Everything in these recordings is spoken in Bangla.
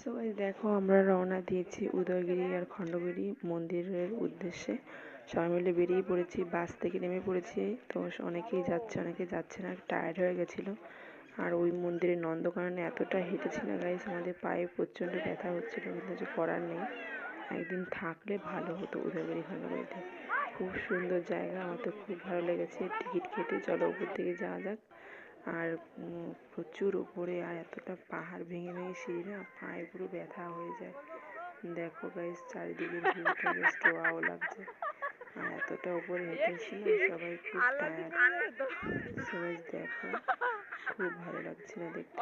সো গাইস দেখো আমরা রওনা দিয়েছি উদয়গিরি আর খণ্ডগিরি মন্দিরের উদ্দেশ্যে। সবাই মিলে বেরিয়ে পড়েছি, বাস থেকে নেমে পড়েছি। তো অনেকেই যাচ্ছে অনেকে যাচ্ছে না, টায়ার্ড হয়ে গেছিলো। আর ওই মন্দিরে নন্দকাননে এতটা হেঁটেছি না গাইস, আমাদের পায়ে প্রচণ্ড ব্যথা হচ্ছিলো, কিন্তু কিছু করার নেই। একদিন থাকলে ভালো হতো উদয়গিরি খণ্ডগিরিতে। খুব সুন্দর জায়গা, আমার তো খুব ভালো লেগেছে। টিকিট কেটে চলো উপর থেকে যাওয়া যাক। আর প্রচুর উপরে, আর এতটা পাহাড় ভেঙে ভেঙে সিঁড়ি না, পায়ে পুরো ব্যথা হয়ে যায়। দেখো গাইস চারিদিকের ভিউটা জাস্ট ওয়াও লাগছে। আর এতটা উপরে হেঁটেছি না, সবাই খুব টায়ার্ড। সবাই দেখো খুব ভালো লাগছে না দেখতে।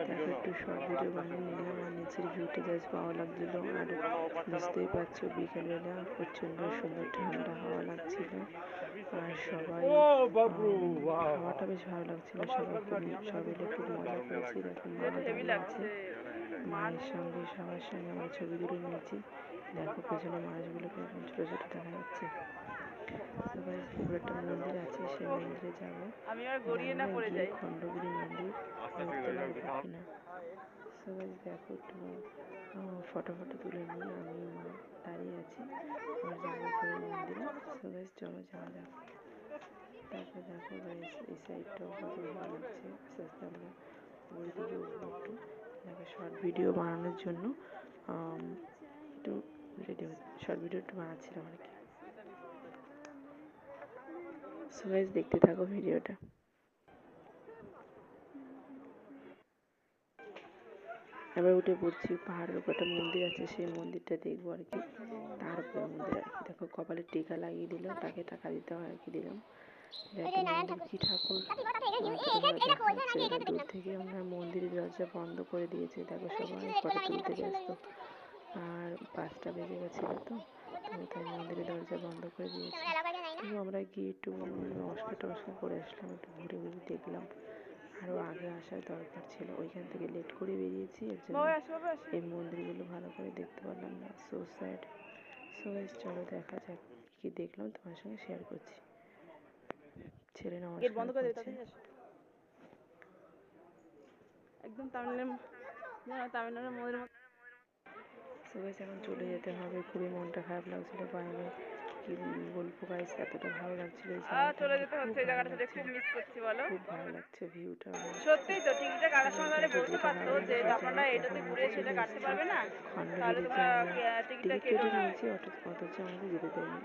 দেখো একটু শর্ট ভিডিও বানিয়ে নিলাম, আর নিচের ভিউটা জাস্ট ভালো লাগছিল। আর বুঝতেই পারছো বিকেলবেলা প্রচণ্ড সুন্দর ঠান্ডা হাওয়া লাগছিল। আর সবাই হাওয়াটা বেশ ভালো লাগছিল, সবাই খুব মজা করেছি। দেখো মা দাঁড়িয়ে আছে, মায়ের সঙ্গে সবার সঙ্গে আমরা ছবি তুলে নিয়েছি। দেখো পেছনে মানুষগুলোকে এখন ছোটো ছোটো দেখা যাচ্ছে। সবাই উপরে একটা মন্দির আছে, সেই মন্দিরে যাবো। গিয়ে খণ্ডগিরি মন্দির ঘুরতে পারবো কিনা। সবাই দেখো একটু ফটো তুলে নিয়ে আমি মা দাঁড়িয়ে আছি, আর যাবো উপরে মন্দিরে। সবাই চলো যাওয়া যাক। তারপর দেখো গাইস এই সাইডটাও কত ভালো লাগছে। আস্তে আস্তে আমরা উপরের দিকে উঠবো একটু। দেখো শর্ট ভিডিও বানানোর জন্য একটু রেডি শর্ট ভিডিও একটু বানাচ্ছিলাম আর কি। সো গাইস দেখতে থাকো ভিডিওটা। এবার উঠে পড়ছি, পাহাড়ের উপর একটা মন্দির আছে, সেই মন্দিরটা দেখবো আর কি। তার উপরে মন্দির আর কি। দেখো কপালে টিকা লাগিয়ে দিল, তাকে টাকা দিতে হয় আর কি, দিলাম। মন্দির কি ঠাকুর দূর থেকে আমরা মন্দিরের দরজা বন্ধ করে দিয়েছি। দেখো সবাই ফটো তুলতে ব্যস্ত, আর 5টা বেজে গেছিলো তো তাই মন্দিরের দরজা বন্ধ করে দিয়েছি। কিন্তু আমরা গিয়ে একটু নমস্কার করে আসলাম, একটু ঘুরে ঘুরে দেখলাম। আরও আগে আসার দরকার ছিল, ওইখান থেকে লেট করে বেরিয়েছি, এর জন্য এই মন্দিরগুলো ভালো করে দেখতে পারলাম না। So sad. সো গাইস চলো দেখা যাক কি দেখলাম, তোমার সঙ্গে শেয়ার করছি। ছেলে নমস্কার করছে। একদম তামিলনাড়ুর মন্দির। সো গাইস এখন চলে যেতে হবে, খুবই মনটা খারাপ লাগছিল। বাইরে কি বলবো গাইস, এতটা ভালো লাগছিল এই চলে যেতে হচ্ছে, এই জায়গাটা খুব মিস করছি বলো। খুব ভালো লাগছে ভিউটা। সত্যিই তো টিকিটটা কাটার সময় তাহলে বলতে পারতো যে তোমরা এটাতে ঘুরে সেটা কাটতে পারবে না, তাহলে তোমরা টিকিটটা কেটো না। নিয়েছি, অথচ আমাদের যেতে দেয়নি।